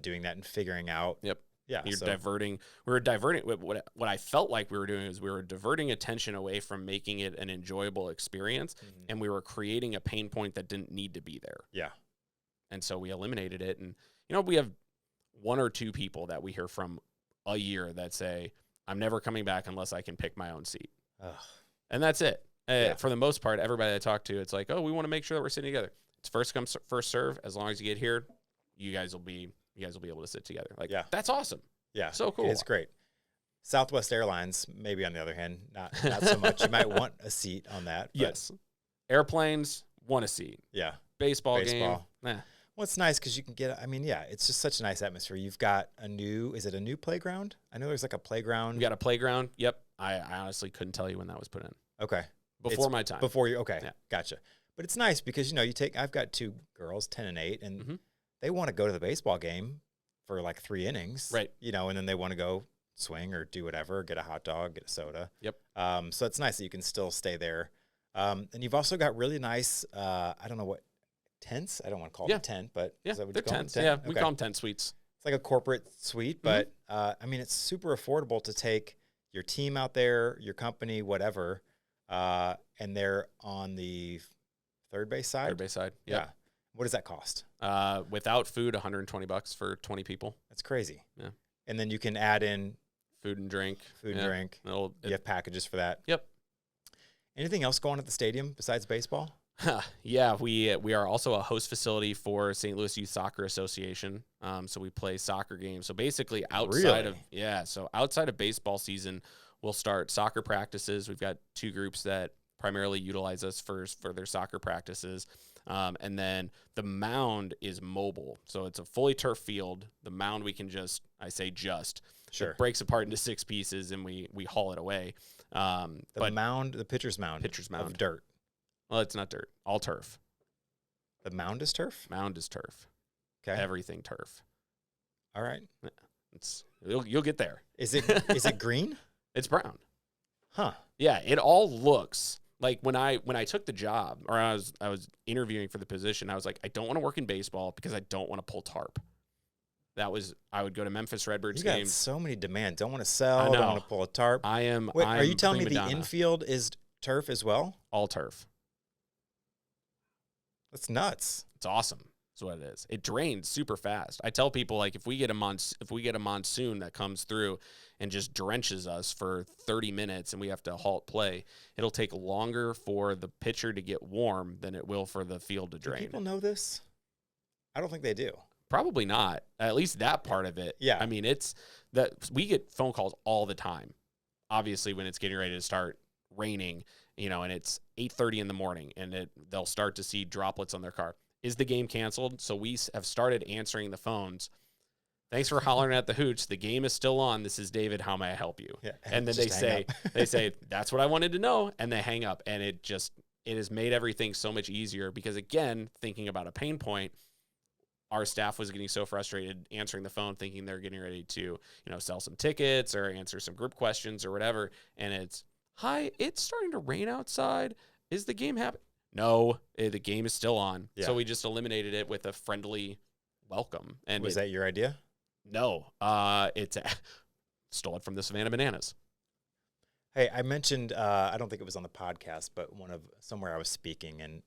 doing that and figuring out. Yep. Yeah. We so- were diverting. What I felt like we were doing is we were diverting attention away from making it an enjoyable experience, Mhm. and we were creating a pain point that didn't need to be there. Yeah. And so we eliminated it. And, we have one or two people that we hear from a year that say, "I'm never coming back unless I can pick my own seat." Ugh. And that's it. Yeah. For the most part, everybody I talk to, it's like, "Oh, we want to make sure that we're sitting together." It's first come, first serve. As long as you get here, you guys will be able to sit together. Like, Yeah. that's awesome. Yeah. So cool. It's great. Southwest Airlines, maybe on the other hand, not so much. You might want a seat on that. But Yes. Airplanes, want a seat. Yeah. Baseball game. Baseball. Nah. Well, it's nice because you can get, I mean, yeah, it's just such a nice atmosphere. You've got is it a new playground? I know there's like a playground. We got a playground. Yep. I honestly couldn't tell you when that was put in. Okay. Before my time. Before you, okay. Yeah. Gotcha. But it's nice because, I've got two girls, 10 and 8, and Mhm. they want to go to the baseball game for like 3 innings. Right. And then they want to go swing or do whatever, get a hot dog, get a soda. Yep. So it's nice that you can still stay there. And you've also got really nice, I don't know what, tents? I don't want to call it Yeah. a tent, but Yeah, is that what they're you call them? tents. Tent? Yeah, we Okay. call them tent suites. It's like a corporate suite, but I mean, it's super affordable to take your team out there, your company, whatever, and they're on the third base side. Third base side. Yeah. Yep. What does that cost? Without food, $120 for 20 people. That's crazy. Yeah. And then you can add in Food and drink. food Yeah. and drink. You have packages for that. Yep. Anything else going at the stadium besides baseball? Yeah, we are also a host facility for St. Louis Youth Soccer Association. So we play soccer games. So basically outside of baseball season, we'll start soccer practices. We've got 2 groups that primarily utilize us for their soccer practices. And then the mound is mobile. So it's a fully turf field. The mound we can Sure. it breaks apart into 6 pieces and we haul it away. The pitcher's mound. Pitcher's mound. Of dirt. Well, it's not dirt. All turf. The mound is turf? Mound is turf. Okay. Everything turf. All right. You'll get there. Is it green? It's brown. Huh. Yeah, it all looks like when I took the job or I was interviewing for the position, I was like, I don't want to work in baseball because I don't want to pull tarp. I would go to Memphis Redbirds You got games. so many demands. Don't want to sell. I Don't know. want to pull a tarp. Wait, are you telling me prima the donna. infield is turf as well? All turf? That's nuts. It's awesome. That's what it is. It drains super fast. I tell people like if we get a monsoon that comes through and just drenches us for 30 minutes and we have to halt play, it'll take longer for the pitcher to get warm than it will for the field to Do drain. people know this? I don't think they do. Probably not. At least that part of it. Yeah. I mean, it's that we get phone calls all the time. Obviously, when it's getting ready to start raining, and it's 8:30 in the morning, and they'll start to see droplets on their car. Is the game canceled? So we have started answering the phones. Thanks for hollering at the Hoots. The game is still on. This is David. How may I help you? Yeah. And then Just hang up. they say, that's what I wanted to know. And they hang up. And it has made everything so much easier because, again, thinking about a pain point, our staff was getting so frustrated answering the phone, thinking they're getting ready to, sell some tickets or answer some group questions or whatever. And it's, hi, it's starting to rain outside. Is the game happening? No, the game is still on. Yeah. So we just eliminated it with a friendly welcome. And Was that your idea? No, it's stole it from the Savannah Bananas. Hey, I mentioned, I don't think it was on the podcast, but somewhere I was speaking, and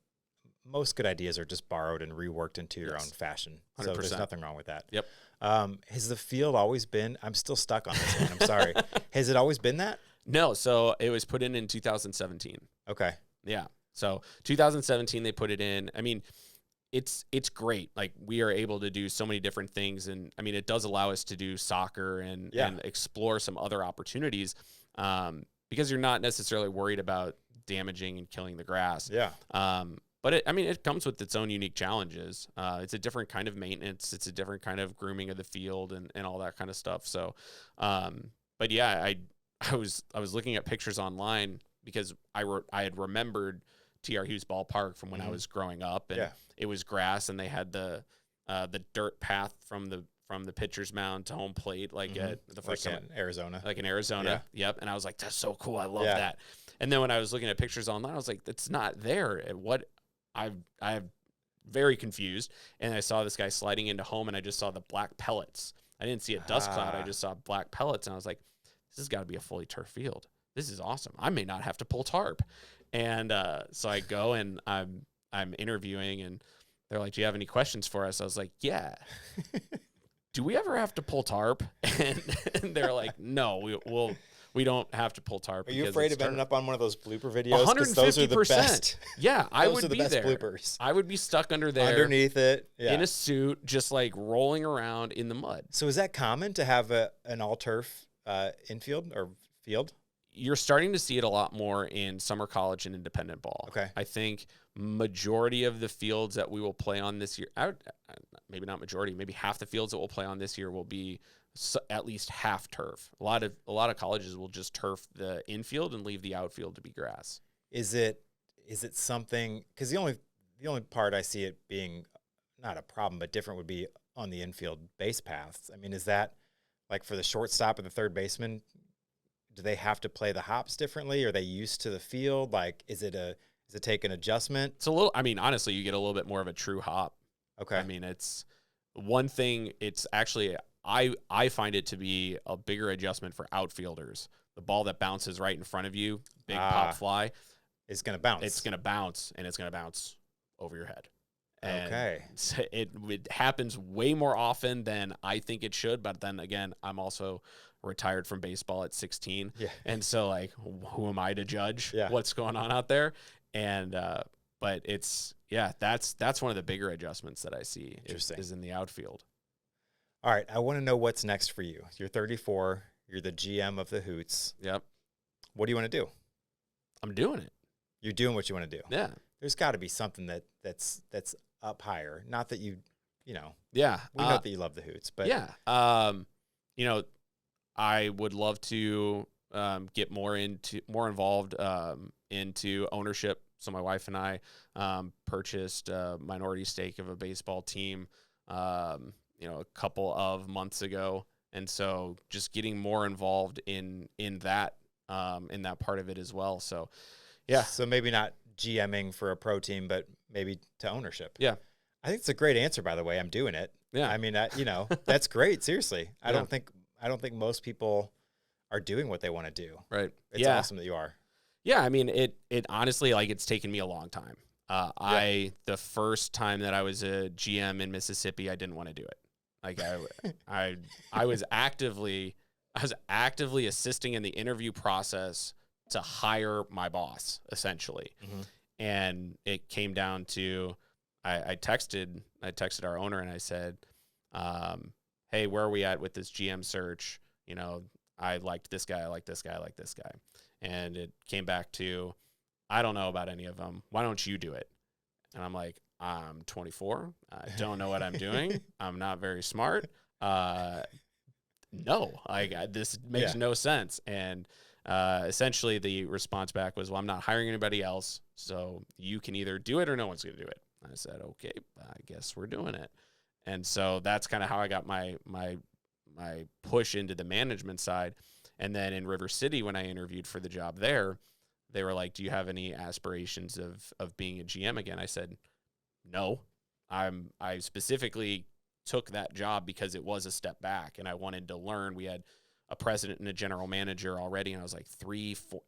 most good ideas are just borrowed and reworked into your own fashion. So there's 100%. nothing wrong with that. Yep. Has the field always been, I'm still stuck on this one. I'm sorry. Has it always been that? No, so it was put in 2017. Okay. Yeah. So 2017 they put it in. I mean, it's great. Like we are able to do so many different things, and I mean it does allow us to do soccer and explore some other opportunities because you're not necessarily worried about damaging and killing the grass. Yeah. But it comes with its own unique challenges. It's a different kind of maintenance. It's a different kind of grooming of the field and all that kind of stuff. So, but yeah, I was looking at pictures online because I had remembered T.R. Hughes Ballpark from when I was growing up, and it was grass, and they had the dirt path from the pitcher's mound to home plate, like at the first like in Arizona. Like in Arizona. Yeah. Yep. And I was like, that's so cool. I love that. And then when I was looking at pictures online, I was like, it's not there. I'm very confused. And I saw this guy sliding into home, and I just saw the black pellets. I didn't see a dust cloud. I just saw black pellets, and I was like, this has got to be a fully turf field. This is awesome. I may not have to pull tarp. And so I go, and I'm interviewing, and they're like, do you have any questions for us? I was like, yeah. Do we ever have to pull tarp? And they're like, no, we don't have to pull tarp. Are you afraid of ending up on one of those blooper videos? 150%. Those are the best. Yeah, I would be best there. Bloopers. I would be stuck under there. Underneath it. Yeah. In a suit, just like rolling around in the mud. So is that common to have an all-turf infield or field? You're starting to see it a lot more in summer college and independent ball. Okay. I think majority of the fields that we will play on this year, maybe not majority, maybe half the fields that we'll play on this year will be at least half turf. A lot of colleges will just turf the infield and leave the outfield to be grass. Is it something, because the only part I see it being not a problem but different would be on the infield base paths. I mean, is that like for the shortstop and the third baseman? Do they have to play the hops differently? Are they used to the field? Like, is it take an adjustment? It's a little, I mean, honestly, you get a little bit more of a true hop. Okay. I mean, it's one thing, it's actually, I find it to be a bigger adjustment for outfielders. The ball that bounces right in front of you, big pop fly. It's going to bounce. It's going to bounce, and it's going to bounce over your head. And okay. It happens way more often than I think it should, but then again, I'm also retired from baseball at 16. Yeah. And so like, who am I to judge what's going on out there? And, but it's, that's one of the bigger adjustments that I see is in the outfield. All right. I want to know what's next for you. You're 34. You're the GM of the Hoots. Yep. What do you want to do? I'm doing it. You're doing what you want to do. Yeah. There's got to be something that's up higher. Not that you know. Yeah. We know that you love the Hoots, but yeah. I would love to get more involved into ownership. So my wife and I purchased a minority stake of a baseball team, a couple of months ago, and so just getting more involved in that part of it as well. So, yeah. So maybe not GMing for a pro team, but maybe to ownership. Yeah. I think it's a great answer, by the way. I'm doing it. Yeah. I mean, that's great. Seriously. I don't think most people are doing what they want to do. Right. It's awesome that you are. Yeah. I mean, it honestly, like, it's taken me a long time. The first time that I was a GM in Mississippi, I didn't want to do it. Like I was actively assisting in the interview process to hire my boss, essentially. Mm-hmm. And it came down to, I texted our owner and I said, hey, where are we at with this GM search? I liked this guy. I like this guy. I like this guy. And it came back to, I don't know about any of them. Why don't you do it? And I'm like, I'm 24. I don't know what I'm doing. I'm not very smart. No, this makes no sense. And essentially the response back was, well, I'm not hiring anybody else. So you can either do it or no one's going to do it. I said, okay, I guess we're doing it. And so that's kind of how I got my push into the management side. And then in River City, when I interviewed for the job there, they were like, do you have any aspirations of being a GM again? I said, no. I specifically took that job because it was a step back and I wanted to learn. We had a president and a general manager already, and I was like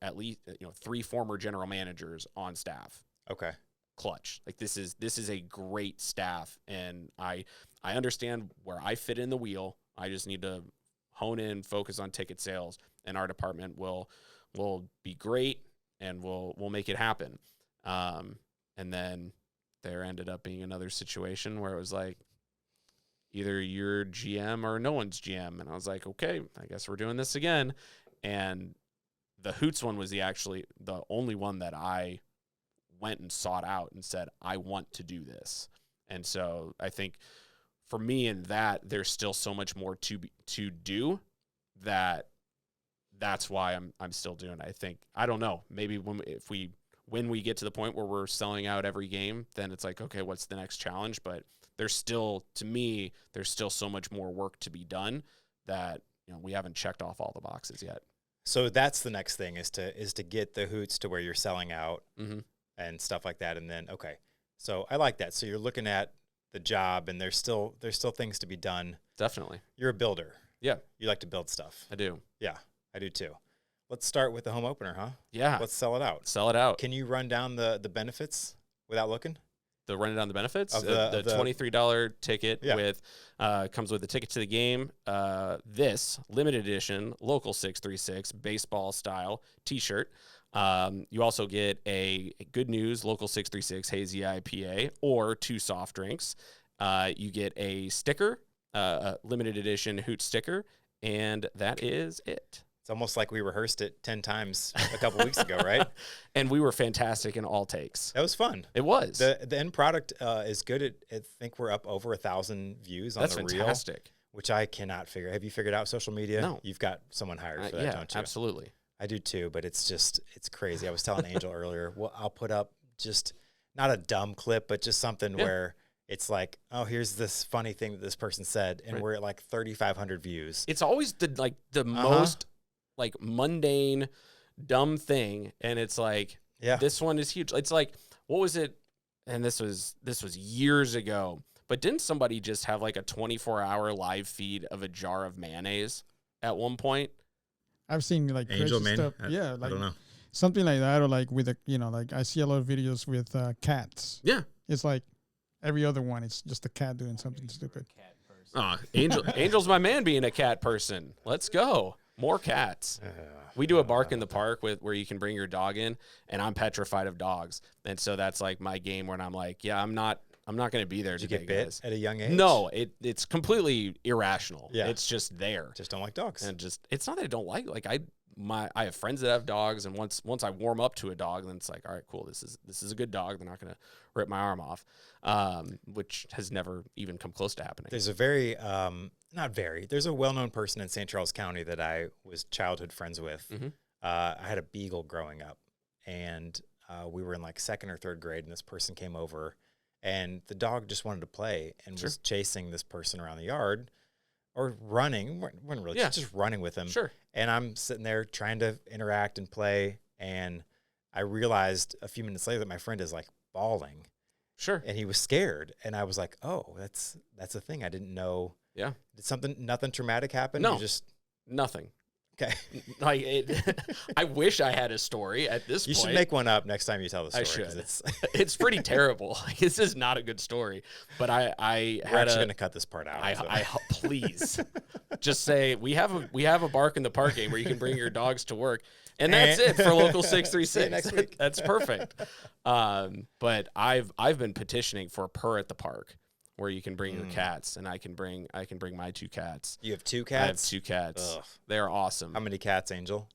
at least 3 former general managers on staff. Okay. Clutch. Like this is a great staff, and I understand where I fit in the wheel. I just need to hone in, focus on ticket sales, and our department will be great, and we'll make it happen. And then there ended up being another situation where it was like, either you're GM or no one's GM. And I was like, okay, I guess we're doing this again. And the Hoots one was the only one that I went and sought out and said, I want to do this. And so I think for me in that, there's still so much more to do that's why I'm still doing it. I think, I don't know, maybe when we get to the point where we're selling out every game, then it's like, okay, what's the next challenge? But there's still so much more work to be done that, we haven't checked off all the boxes yet. So that's the next thing is to get the Hoots to where you're selling out and stuff like that. And then, okay, so I like that. So you're looking at the job, and there's still things to be done. Definitely. You're a builder. Yeah. You like to build stuff. I do. Yeah, I do too. Let's start with the home opener, huh? Yeah. Let's sell it out. Sell it out. Can you run down the benefits without looking? The running down the benefits Of the $23 ticket Yeah. comes with a ticket to the game. This limited edition local 636 baseball style T-shirt. You also get a Good News local 636 hazy IPA or 2 soft drinks. You get a sticker, a limited edition Hoot sticker, and that is it. It's almost like we rehearsed it 10 times a couple weeks ago, right? And we were fantastic in all takes. That was fun. It was. The end product is good. I think we're up over 1,000 views on That's the reel, fantastic. which I cannot figure. Have you figured out social media? No. You've got someone hired for that, Yeah, don't you? absolutely. I do too, but it's crazy. I was telling Angel earlier, well, I'll put up just not a dumb clip, but just something where it's like, oh, here's this funny thing that this person said, and we're at like 3,500 views. It's always the most like mundane, dumb thing, and it's like, this one is huge. It's like, what was it? And this was years ago, but didn't somebody just have like a 24-hour live feed of a jar of mayonnaise at one point? I've seen like Angel crazy Man? stuff. Yeah, like I don't know. something like that, or like with like I see a lot of videos with cats. Yeah, it's like every other one. It's just a cat doing something stupid. Angel's my man being a cat person. Let's go. More cats. We do a bark in the park where you can bring your dog in, and I'm petrified of dogs, and so that's like my game when I'm like, yeah, I'm not going to be there. Did you today, get bit guys. at a young age? No, it's completely irrational. Yeah. It's just there. Just don't like dogs. And it's not that I don't like I have friends that have dogs, and once I warm up to a dog, then it's like, all right, cool, this is a good dog. They're not going to rip my arm off, which has never even come close to happening. There's a there's a well-known person in St. Charles County that I was childhood friends with. I had a beagle growing up, and we were in like 2nd or 3rd grade, and this person came over, and the dog just wanted to play and was chasing this person around the yard or running. Wasn't really just running with him. Sure. And I'm sitting there trying to interact and play, and I realized a few minutes later that my friend is like bawling. Sure. And he was scared, and I was like, "Oh, that's a thing. I didn't know." Yeah. Did nothing traumatic happen? No. You just Nothing. okay. I wish I had a story at this You point. should make one up next time you tell the story. I should. 'Cause it's It's pretty terrible. This is not a good story. But we're actually going to cut this part out. so. Please just say we have a bark in the park game where you can bring your dogs to work, and that's it for local 636. See you next week. That's perfect. But I've been petitioning for a purr at the park where you can bring your cats, and I can bring my 2 cats. You have 2 I cats? have 2 cats. Ugh. They're awesome. How many cats, Angel?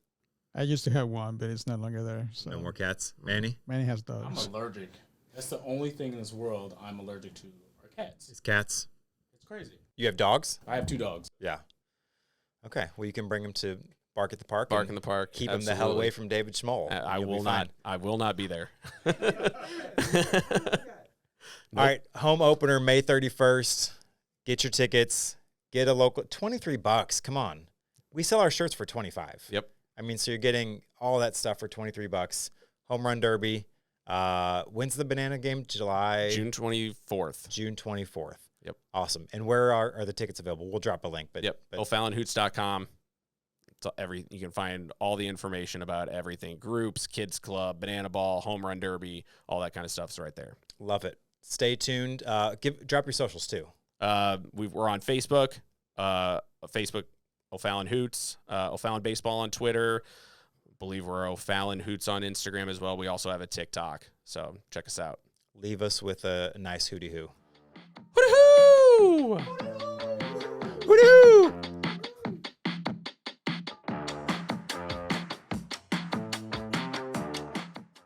I used to have one, but it's no longer there. So No more cats? Manny? Manny has I'm dogs. allergic. That's the only thing in this world I'm allergic to are cats. It's cats. It's crazy. You have dogs? I have 2 dogs. Yeah. Okay. Well, you can bring them to Bark at the Park. Bark and in the park. Keep them the hell away from David Schmoll. I You'll be will fine. not. I will not be there. All right, home opener May 31st. Get your tickets. Get a local $23. Come on. We sell our shirts for 25. Yep. I mean, so you're getting all that stuff for $23. Home run derby. When's the banana game? June 24th. June 24th. Yep. Awesome. And where are the tickets available? We'll drop a link. But Yep. but O'FallonHoots.com. So you can find all the information about everything: groups, kids club, banana ball, home run derby, all that kind of stuff's right there. Love it. Stay tuned. Drop your socials too. We're on Facebook. Facebook O'Fallon Hoots, O'Fallon Baseball on Twitter. I believe we're O'Fallon Hoots on Instagram as well. We also have a TikTok, so check us out. Leave us with a nice hooty hoo. Hoo-hoo!